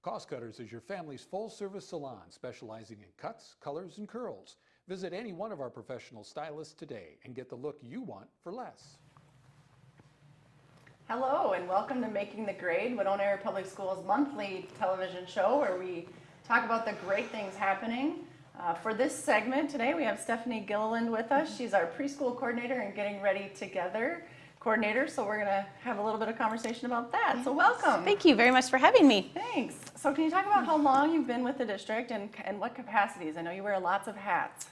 Cost Cutters is your family's full-service salon specializing in cuts, colors, and curls. Visit any one of our professional stylists today and get the look you want for less. Hello and welcome to Making the Grade, Winona Area Public Schools' monthly television show where we talk about the great things happening. For this segment today we have Stephanie Gilliland with us. She's our preschool coordinator and Getting Ready Together coordinator, so we're going to have a little bit of conversation about that. Yes. So welcome. Thank you very much for having me. Thanks. So can you talk about how long you've been with the district and what capacities? I know you wear lots of hats.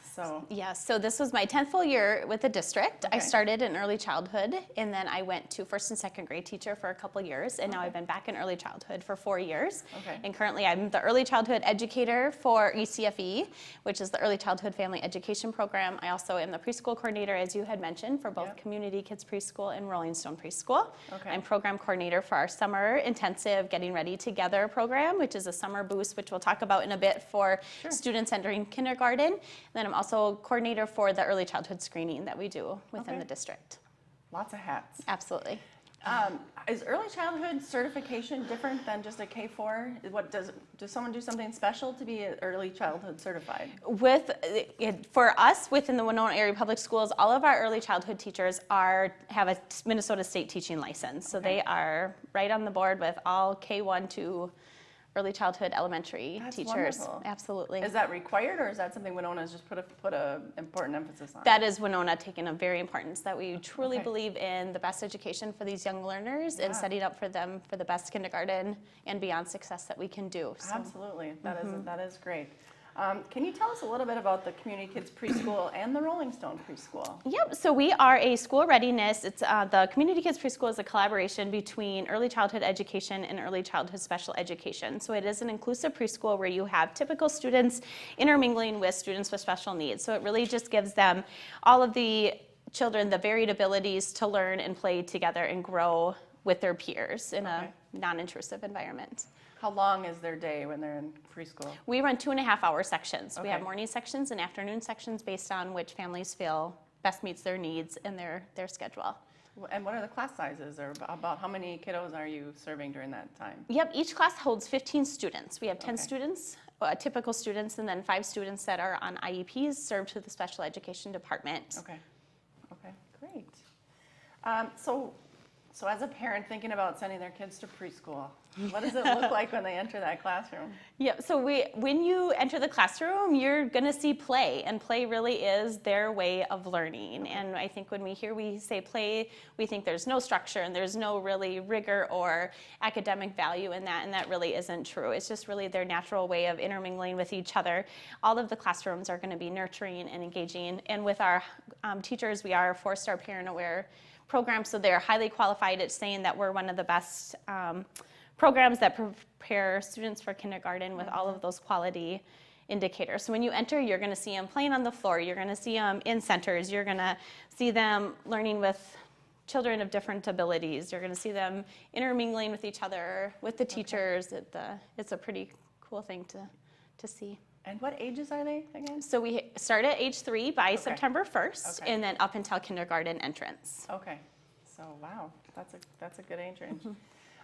Yes, so this was my 10th full year with the district. Okay. I started in early childhood, and then I went to first and second grade teacher for a couple years, and now I've been back in early childhood for 4 years. Okay. And currently I'm the early childhood educator for ECFE, which is the Early Childhood Family Education Program. I also am the preschool coordinator, as you had mentioned, for both Community Kids Preschool and Rolling Stone Preschool. Okay. I'm program coordinator for our summer intensive Getting Ready Together program, which is a summer boost, which we'll talk about in a bit for students entering kindergarten. And then I'm also coordinator for the early childhood screening that we do within the district. Lots of hats. Absolutely. Is early childhood certification different than just a K-4? What does someone do something special to be early childhood certified? For us within the Winona Area Public Schools, all of our early childhood teachers have a Minnesota State teaching license, so they are right on the board with all K1 to early childhood elementary teachers. Wonderful. Absolutely. Is that required, or is that something Winona has just put a important emphasis on? That is Winona taking a very importance, that we truly believe in the best education for these young learners and setting up for them for the best kindergarten and beyond success that we can do. So. Absolutely. That is great. Can you tell us a little bit about the Community Kids Preschool and the Rolling Stone Preschool? Yep, so we are a school readiness. It's the Community Kids Preschool is a collaboration between early childhood education and early childhood special education. So it is an inclusive preschool where you have typical students intermingling with students with special needs. So it really just gives them, all of the children, the varied abilities to learn and play together and grow with their peers in a non-intrusive environment. How long is their day when they're in preschool? We run 2.5-hour sections. We have morning sections and afternoon sections based on which families feel best meets their needs and their schedule. And what are the class sizes, or about how many kiddos are you serving during that time? Yep, each class holds 15 students. We have 10 students, typical students, and then 5 students that are on IEPs served to the special education department. Okay, great. So as a parent thinking about sending their kids to preschool, what does it look like when they enter that classroom? Yeah, so when you enter the classroom, you're going to see play, and play really is their way of learning. And I think when we say play, we think there's no structure and there's no really rigor or academic value in that, and that really isn't true. It's just really their natural way of intermingling with each other. All of the classrooms are going to be nurturing and engaging, and with our teachers, we are a 4-star parent-aware program, so they're highly qualified at saying that we're one of the best programs that prepare students for kindergarten with all of those quality indicators. So when you enter, you're going to see them playing on the floor, you're going to see them in centers, you're going to see them learning with children of different abilities, you're going to see them intermingling with each other, with the teachers. It's a pretty cool thing to see. And what ages are they again? So we start at age 3 by September 1st, and then up until kindergarten entrance. Okay, so wow, that's a good age range.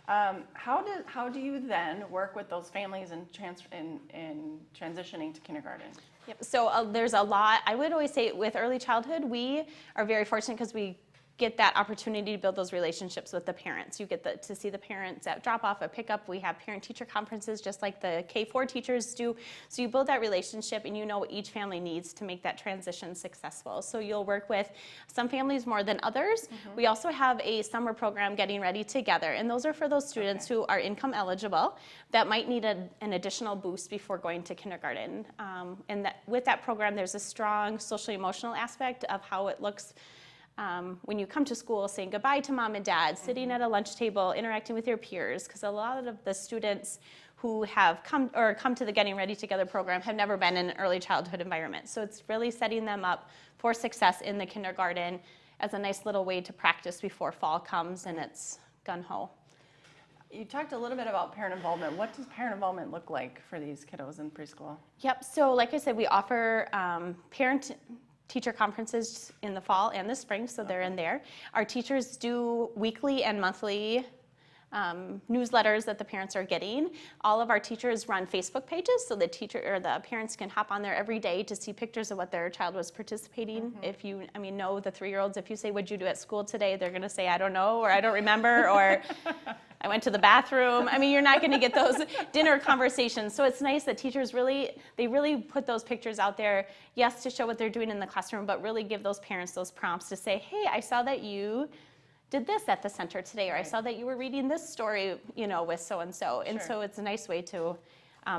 How do you then work with those families in transitioning to kindergarten? Yep. So there's a lot. I would always say with early childhood, we are very fortunate because we get that opportunity to build those relationships with the parents. You get to see the parents at drop-off, at pickup. We have parent-teacher conferences just like the K-4 teachers do. So you build that relationship and you know what each family needs to make that transition successful. So you'll work with some families more than others. We also have a summer program, Getting Ready Together, and those are for those students who are income eligible that might need an additional boost before going to kindergarten. And with that program, there's a strong social-emotional aspect of how it looks when you come to school, saying goodbye to mom and dad, sitting at a lunch table, interacting with your peers, because a lot of the students who have come to the Getting Ready Together program have never been in an early childhood environment. So it's really setting them up for success in the kindergarten as a nice little way to practice before fall comes and it's gung-ho. You talked a little bit about parent involvement. What does parent involvement look like for these kiddos in preschool? Yep, so like I said, we offer parent-teacher conferences in the fall and the spring, so they're in there. Our teachers do weekly and monthly newsletters that the parents are getting. All of our teachers run Facebook pages, so the teacher or the parents can hop on there every day to see pictures of what their child was participating. If you, know the 3-year-olds, if you say, "What'd you do at school today?" they're gonna say, "I don't know," or "I don't remember," or "I went to the bathroom." You're not gonna get those dinner conversations. So it's nice that teachers really put those pictures out there, yes, to show what they're doing in the classroom, but really give those parents those prompts to say, "Hey, I saw that you did this at the center today," or "I saw that you were reading this story, with so-and-so." And so it's a nice way to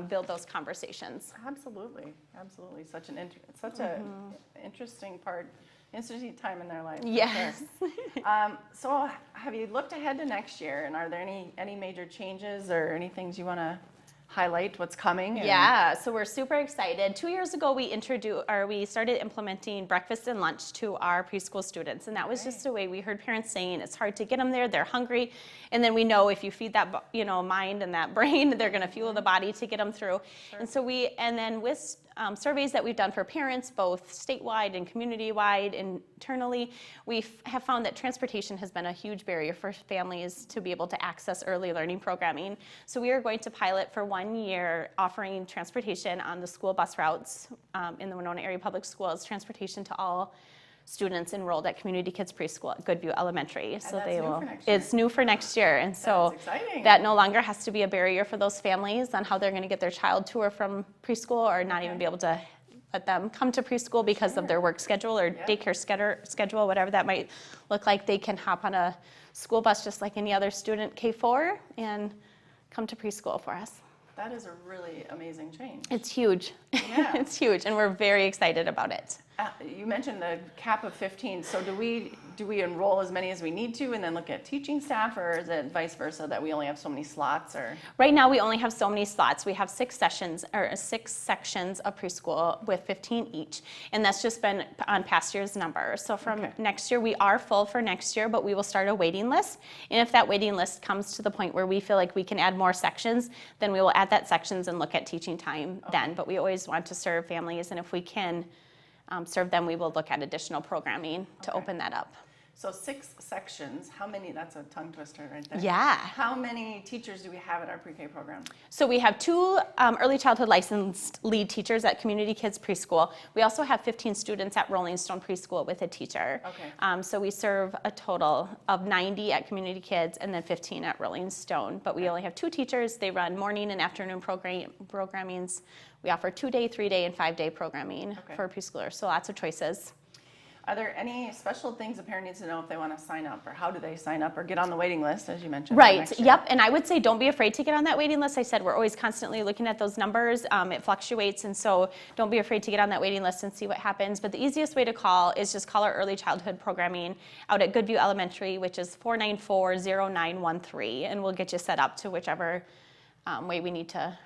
build those conversations. Absolutely. Such an interesting time in their life. for Yes. sure. So have you looked ahead to next year, and are there any major changes or any things you want to highlight what's coming? Yeah, so we're super excited. 2 years ago, we started implementing breakfast and lunch to our preschool students, and that was just a way we heard parents saying it's hard to get them there, they're hungry, and then we know if you feed that mind and that brain, they're going to fuel the body to get them through. Sure. And then with surveys that we've done for parents, both statewide and community-wide, internally, we have found that transportation has been a huge barrier for families to be able to access early learning programming. So we are going to pilot for 1 year offering transportation on the school bus routes in the Winona Area Public Schools, transportation to all students enrolled at Community Kids Preschool at Goodview Elementary. So that's new for next year. It's new for next year, and so That's exciting. that no longer has to be a barrier for those families on how they're going to get their child to or from preschool, or not even be able to let them come to preschool because of their work schedule or daycare schedule, whatever that might look like. They can hop on a school bus just like any other student K-4 and come to preschool for us. That is a really amazing change. It's huge. Yeah. It's huge, and we're very excited about it. You mentioned the cap of 15. So do we enroll as many as we need to, and then look at teaching staff, or is it vice versa that we only have so many slots? Or right now we only have so many slots. We have 6 sections of preschool with 15 each, and that's just been on past year's numbers. So from next year, we are full for next year, but we will start a waiting list. And if that waiting list comes to the point where we feel like we can add more sections, then we will add that sections and look at teaching time then. But we always want to serve families, and if we can serve them, we will look at additional programming to open that up. So 6 sections, how many, that's a tongue twister right there. Yeah. How many teachers do we have at our pre-K program? So we have 2 early childhood licensed lead teachers at Community Kids Preschool. We also have 15 students at Rolling Stone Preschool with a teacher. Okay. So we serve a total of 90 at Community Kids and then 15 at Rolling Stone. But we only have 2 teachers. They run morning and afternoon programmings. We offer 2-day, 3-day, and 5-day programming for preschoolers. So lots of choices. Are there any special things a parent needs to know if they want to sign up, or how do they sign up or get on the waiting list, as you mentioned? Right, yep, and I would say don't be afraid to get on that waiting list. I said we're always constantly looking at those numbers. It fluctuates, and so don't be afraid to get on that waiting list and see what happens. But the easiest way to call is just call our early childhood programming out at Goodview Elementary, which is 494-0913, and we'll get you set up to whichever way we need to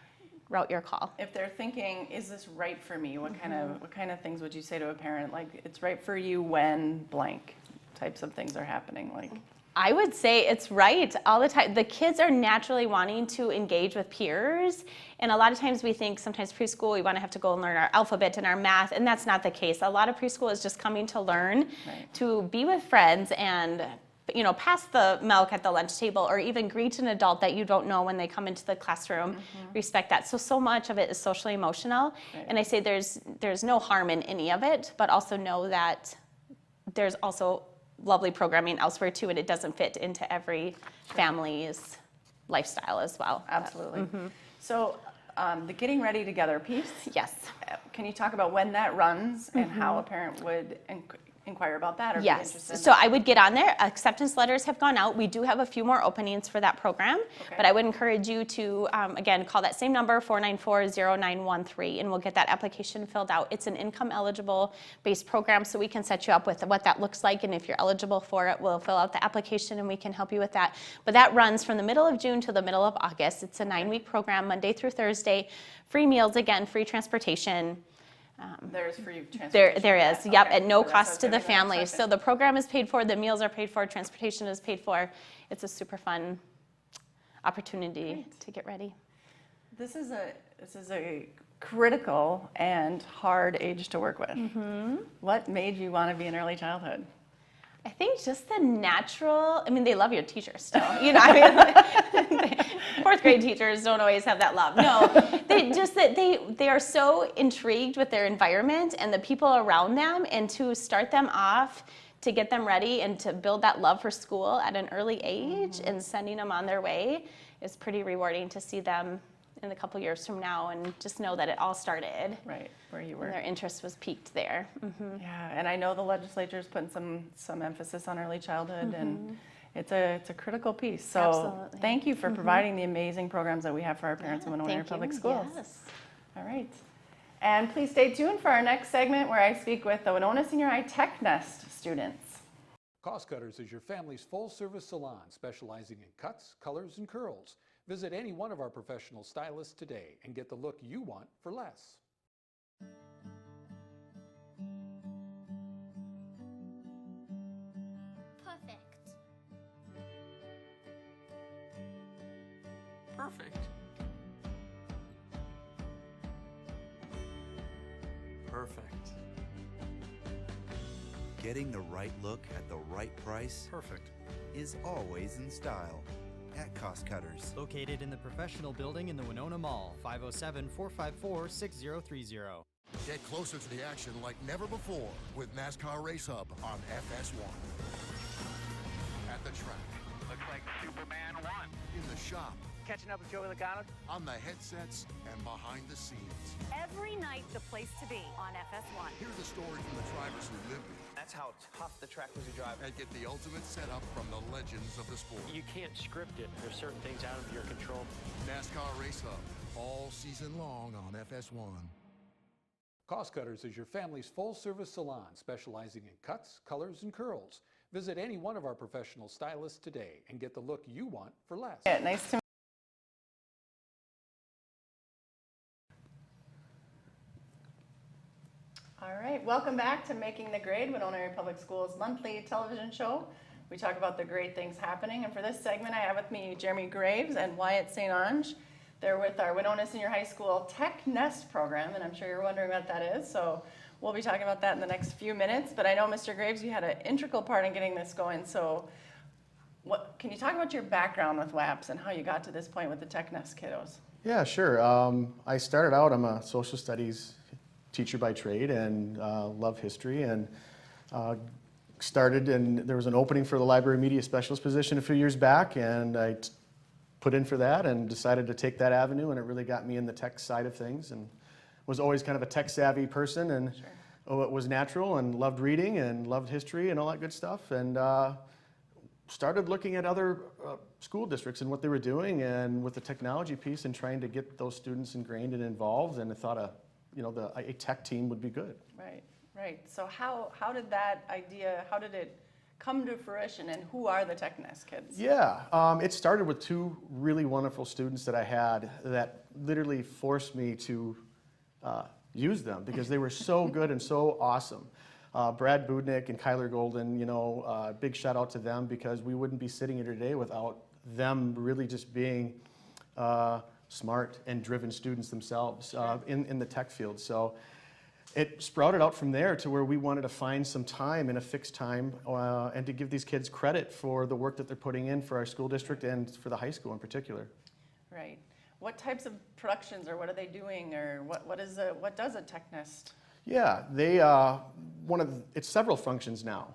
route your call. If they're thinking, is this right for me? What kind of things would you say to a parent? Like, it's right for you when blank types of things are happening? Like, I would say it's right all the time. The kids are naturally wanting to engage with peers, and a lot of times we think sometimes preschool we want to have to go and learn our alphabet and our math, and that's not the case. A lot of preschool is just coming to learn, to be with friends and pass the milk at the lunch table, or even greet an adult that you don't know when they come into the classroom. Respect that. So much of it is socially emotional, and I say there's no harm in any of it, but also know that there's also lovely programming elsewhere too, and it doesn't fit into every family's lifestyle as well. Absolutely. So the getting ready together piece. Yes. Can you talk about when that runs and how a parent would inquire about that, or be interested in so I would get on there. Acceptance letters have gone out. We do have a few more openings for that program, but I would encourage you to, again, call that same number, 494-0913, and we'll get that application filled out. It's an income eligible based program, so we can set you up with what that looks like, and if you're eligible for it, we'll fill out the application and we can help you with that. But that runs from the middle of June to the middle of August. It's a 9-week program, Monday through Thursday, free meals, again, free transportation. There's free transportation. There is, yep, at no cost to the family. So the program is paid for, the meals are paid for, transportation is paid for. It's a super fun opportunity to get ready. This is a critical and hard age to work with. What made you want to be in early childhood? I think just the natural, I mean, they love your teachers still, I mean, fourth grade teachers don't always have that love. No, they are so intrigued with their environment and the people around them, and to start them off, to get them ready and to build that love for school at an early age and sending them on their way is pretty rewarding to see them in a couple years from now and just know that it all started. Right, where you were. And their interest was piqued there. Mm-hmm. Yeah, and I know the legislature's putting some emphasis on early childhood, and it's a critical piece. So Absolutely. thank you for providing the amazing programs that we have for our parents in Winona Area Thank you. Public Schools. Yes. All right. And please stay tuned for our next segment where I speak with the Winona Senior High Tech Nest students. Cost Cutters is your family's full-service salon specializing in cuts, colors, and curls. Visit any one of our professional stylists today and get the look you want for less. Perfect. Perfect. Perfect. Getting the right look at the right price Perfect. is always in style at Cost Cutters. Located in the professional building in the Winona Mall, 507-454-6030. Get closer to the action like never before with NASCAR Race Hub on FS1. At the track. Looks like Superman won. In the shop. Catching up with Joey Logano. On the headsets and behind the scenes. Every night, the place to be on FS1. Hear the story from the drivers who lived it. That's how tough the track was to drive. And get the ultimate setup from the legends of the sport. You can't script it. There's certain things out of your control. NASCAR Race Hub, all season long on FS1. Cost Cutters is your family's full-service salon specializing in cuts, colors, and curls. Visit any one of our professional stylists today and get the look you want for less. Yeah, nice to All right, welcome back to Making the Grade, Winona Area Public Schools monthly television show. We talk about the great things happening, and for this segment I have with me Jeremy Graves and Wyatt St. Onge. They're with our Winona Senior High School Tech Nest program, and I'm sure you're wondering what that is, so we'll be talking about that in the next few minutes. But I know, Mr. Graves, you had an integral part in getting this going, so can you talk about your background with WAPS and how you got to this point with the Tech Nest kiddos? Yeah, sure. I started out, I'm a social studies teacher by trade and love history, and started, and there was an opening for the library media specialist position a few years back, and I put in for that and decided to take that avenue, and it really got me in the tech side of things, and was always kind of a tech savvy person, and it was natural, and loved reading and loved history and all that good stuff, and started looking at other school districts and what they were doing, and with the technology piece and trying to get those students ingrained and involved, and I thought a tech team would be good. Right, right. So how did that idea, how did it come to fruition, and who are the Tech Nest kids? Yeah, it started with two really wonderful students that I had that literally forced me to use them because they were so good and so awesome. Brad Budnick and Kyler Golden, big shout out to them because we wouldn't be sitting here today without them really just being smart and driven students themselves in the tech field. So it sprouted out from there to where we wanted to find some time and a fixed time and to give these kids credit for the work that they're putting in for our school district and for the high school in particular. Right. What types of productions, or what are they doing, or what does a Tech Nest? Yeah, it's several functions now.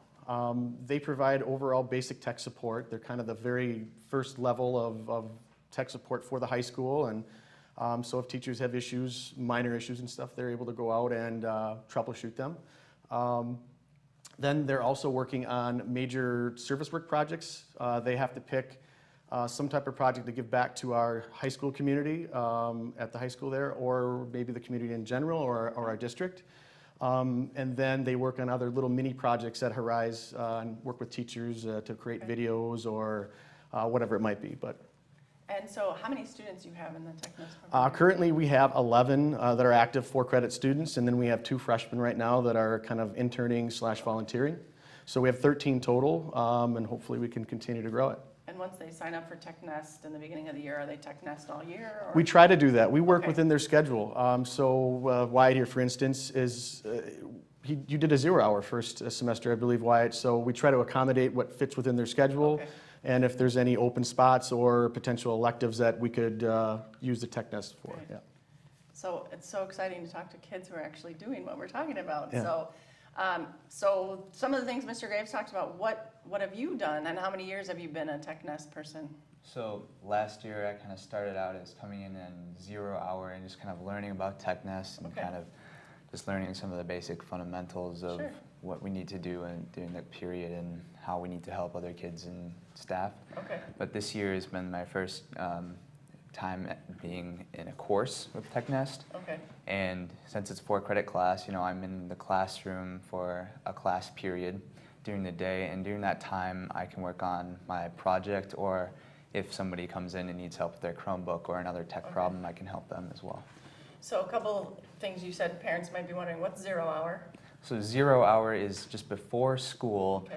They provide overall basic tech support. They're kind of the very first level of tech support for the high school, and so if teachers have issues, minor issues and stuff, they're able to go out and troubleshoot them. Then they're also working on major service work projects. They have to pick some type of project to give back to our high school community at the high school there, or maybe the community in general, or our district. And then they work on other little mini projects at Horizon and work with teachers to create videos or whatever it might be. And so how many students do you have in the Tech Nest program? Currently we have 11 that are active 4-credit students, and then we have 2 freshmen right now that are kind of interning/volunteering. So we have 13 total, and hopefully we can continue to grow it. And once they sign up for Tech Nest in the beginning of the year, are they Tech Nest all year? Or? We try to do that. We work within their schedule. So Wyatt here, for instance, you did a 0-hour first semester, I believe, Wyatt. So we try to accommodate what fits within their schedule. Okay. And if there's any open spots or potential electives that we could use the tech nest for. Okay. Yeah. So it's so exciting to talk to kids who are actually doing what we're talking about. Yeah. So some of the things Mr. Graves talked about, what have you done and how many years have you been a tech nest person? So last year I kind of started out as coming in 0-hour and just kind of learning about TechNest and Okay. kind of just learning some of the basic fundamentals of Sure. what we need to do during that period and how we need to help other kids and staff. Okay. But this year has been my first time being in a course with TechNest. Okay. And since it's a 4-credit class, I'm in the classroom for a class period during the day, and during that time I can work on my project, or if somebody comes in and needs help with their Chromebook or another tech Okay. problem, I can help them as well. So a couple things you said parents might be wondering, what's 0-hour? So 0-hour is just before school.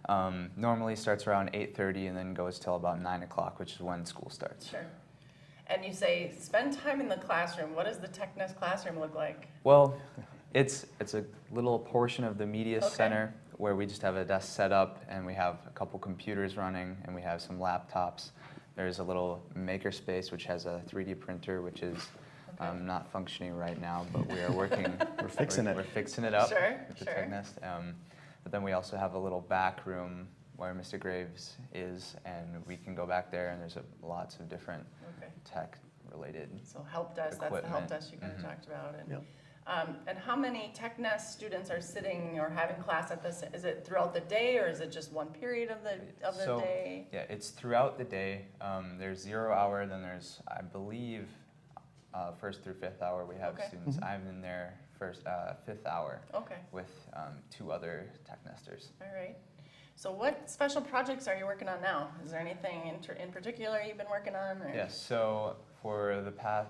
Okay. Normally starts around 8:30 and then goes till about 9 o'clock, which is when school starts. Sure. And you say spend time in the classroom. What does the tech nest classroom look like? Well, it's a little portion of the media Okay. center where we just have a desk set up and we have a couple computers running and we have some laptops. There's a little maker space which has a 3D printer, which is Okay. not functioning right now, but we are working. We're fixing it. We're fixing it up Sure, with the sure. TechNest. But then we also have a little back room where Mr. Graves is, and we can go back there and there's lots of different Okay. tech related. So help desk, that's the help Equipment. desk you kind of Mhm. talked about. And, Yep. and how many tech nest students are sitting or having class at this? Is it throughout the day or is it just one period of the So, day? yeah, it's throughout the day. There's 0-hour, then there's, I believe, 1st through 5th hour we have Okay. students. I'm in there first, 5th hour Okay, with 2 other tech nesters. all right. So what special projects are you working on now? Is there anything in particular you've been working on? Or? Yes, so for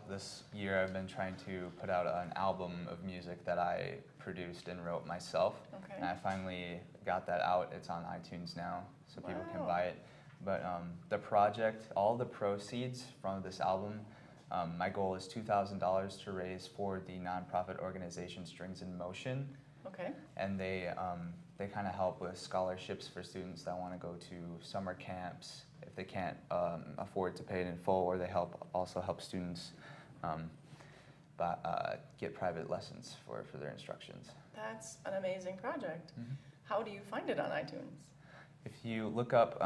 this year I've been trying to put out an album of music that I produced and wrote myself. Okay. And I finally got that out. It's on iTunes now, so people can Wow. buy it. But the project, all the proceeds from this album, my goal is $2,000 to raise for the nonprofit organization Strings in Motion. Okay. And they kind of help with scholarships for students that want to go to summer camps if they can't afford to pay it in full, or they also help students get private lessons for their instructions. That's an amazing project. Mhm. How do you find it on iTunes? If you look up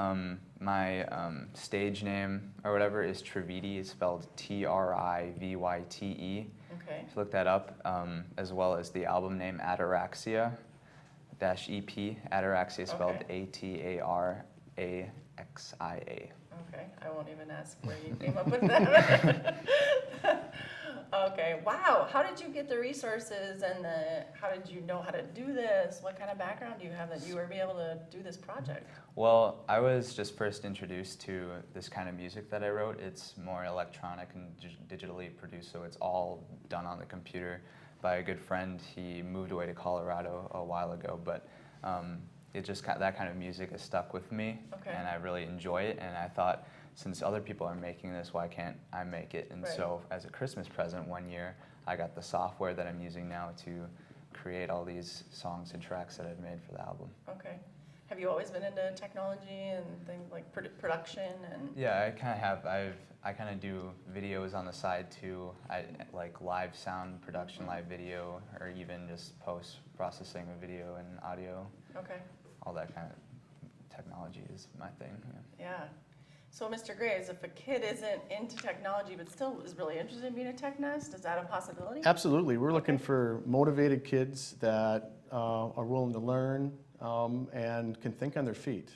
my stage name or whatever is Trividi, it's spelled Trivyte. Okay. If you look that up, as well as the album name Ataraxia -EP. Ataraxia is spelled Okay. Ataraxia. Okay, I won't even ask where you came up with that. Okay, wow. How did you get the resources and how did you know how to do this? What kind of background do you have that you were able to do this project? Well, I was just first introduced to this kind of music that I wrote. It's more electronic and digitally produced, so it's all done on the computer by a good friend. He moved away to Colorado a while ago, but that kind of music has stuck with me, Okay. and I really enjoy it. And I thought, since other people are making this, why can't I make it? And Right. so, as a Christmas present one year, I got the software that I'm using now to create all these songs and tracks that I've made for the album. Okay. Have you always been into technology and things like production and? Yeah, I kind of have. I kind of do videos on the side too. I like live sound production, live video, or even just post-processing of video and audio. Okay. All that kind of technology is my thing. Yeah. Yeah. So, Mr. Graves, if a kid isn't into technology but still is really interested in being a tech nest, is that a possibility? Absolutely. We're looking for motivated kids that are willing to learn and can think on their feet.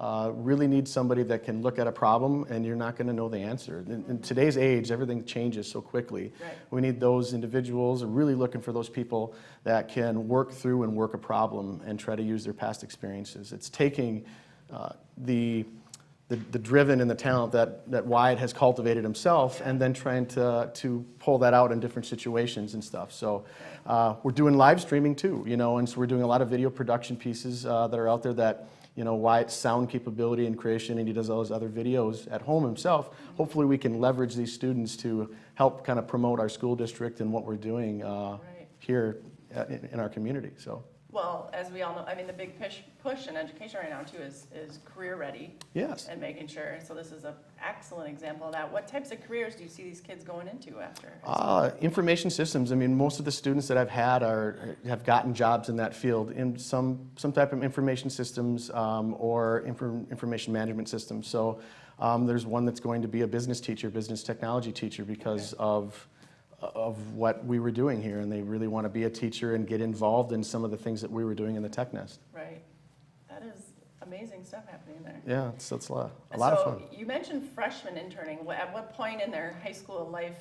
Really need somebody that can look at a problem and you're not going to know the answer. In today's age, everything changes so quickly. Right. We need those individuals, really looking for those people that can work through and work a problem and try to use their past experiences. It's taking the driven and the talent that Wyatt has cultivated himself, and then trying to pull that out in different situations and stuff. So we're doing live streaming too, and so we're doing a lot of video production pieces that are out there that, Wyatt's sound capability and creation, and he does all his other videos at home himself. Hopefully we can leverage these students to help kind of promote our school district and what we're doing Right. here in our community. So. Well, as we all know, I mean, the big push in education right now too is career ready. Yes. And making sure, so this is an excellent example of that. What types of careers do you see these kids going into after? Information systems. I mean, most of the students that I've had have gotten jobs in that field in some type of information systems or information management systems. So there's one that's going to be a business teacher, business technology teacher, because of what we were doing here, and they really want to be a teacher and get involved in some of the things that we were doing in the Tech Nest. Right. That is amazing stuff happening there. Yeah, it's a lot of fun. So you mentioned freshmen interning. At what point in their high school life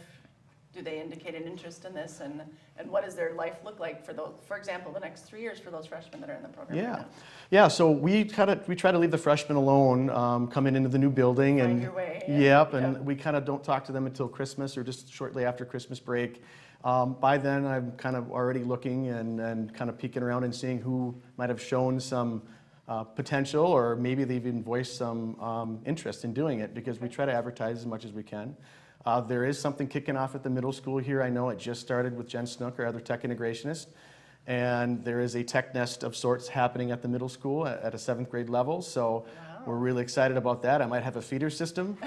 do they indicate an interest in this, and what does their life look like for those, for example, the next 3 years for those freshmen that are in the program right now? Yeah. So we try to leave the freshmen alone coming into the new building, Find your way. And we kind of don't talk to them until Christmas or just shortly after Christmas break. By then, I'm kind of already looking and kind of peeking around and seeing who might have shown some potential, or maybe they've even voiced some interest in doing it, because we try to advertise as much as we can. There is something kicking off at the middle school here. I know it just started with Jen Snook, our other tech integrationist. And there is a tech nest of sorts happening at the middle school at a 7th grade level. So we're really excited about that. I might have a feeder system.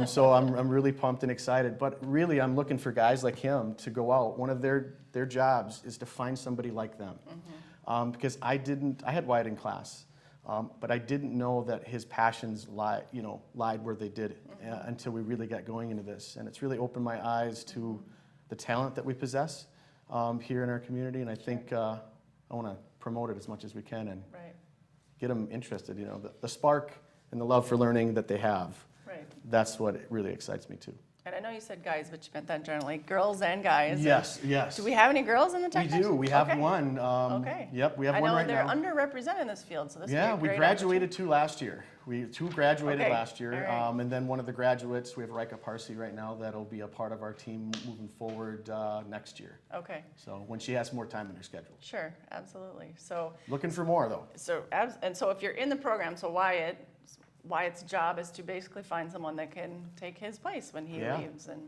So I'm really pumped and excited. But really, I'm looking for guys like him to go out. One of their jobs is to find somebody like them. Because I had Wyatt in class. But I didn't know that his passions lied where they did until we really got going into this. And it's really opened my eyes to the talent that we possess here in our community. And I think I want to promote it as much as we can and get them interested. The spark and the love for learning that they have. Right. That's what really excites me too. And I know you said guys, but you meant that generally, girls and guys. Yes. Do we have any girls in the tech? We do. We have one. Okay. Yep, we have one right now. I know they're underrepresented in this field, so this would be a great we graduated 2 last year. Two graduated last year, right. And then one of the graduates, we have Rika Parsi right now, that'll be a part of our team moving forward next year. Okay. So when she has more time in her schedule. Sure, absolutely. So looking for more though. So if you're in the program, so Wyatt's job is to basically find someone that can take his place when he leaves. And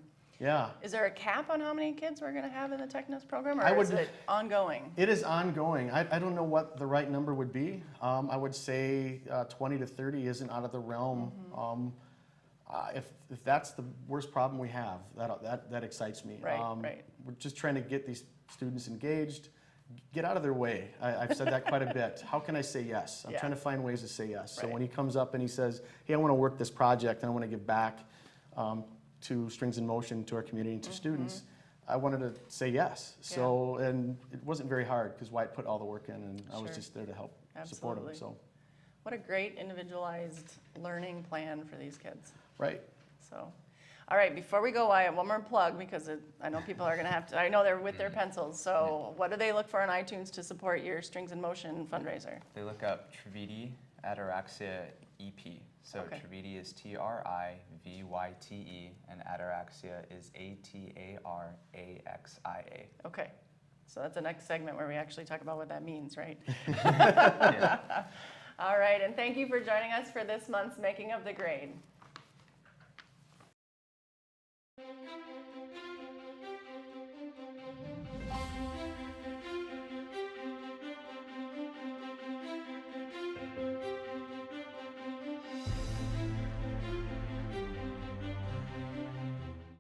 is there a cap on how many kids we're going to have in the Tech Nest program, or is it ongoing? It is ongoing. I don't know what the right number would be. I would say 20 to 30 isn't out of the realm. If that's the worst problem we have, that excites me. Right. We're just trying to get these students engaged. Get out of their way. I've said that quite a bit. How can I say yes? I'm trying to find ways to say yes. So when he comes up and he says, hey, I want to work this project and I want to give back to Strings in Motion, to our community and to students, I wanted to say yes. So, and it wasn't very hard because Wyatt put all the work in, and I was just there to help support him. So, what a great individualized learning plan for these kids. Right. So. All right, before we go, Wyatt, one more plug, because I know people are going to have to, I know they're with their pencils, so what do they look for on iTunes to support your Strings in Motion fundraiser? They look up Trividi Ataraxia EP. So Trividi is Trivyte, and Ataraxia is Ataraxia. Okay, so that's the next segment where we actually talk about what that means, right? All right, and thank you for joining us for this month's Making of the Grade.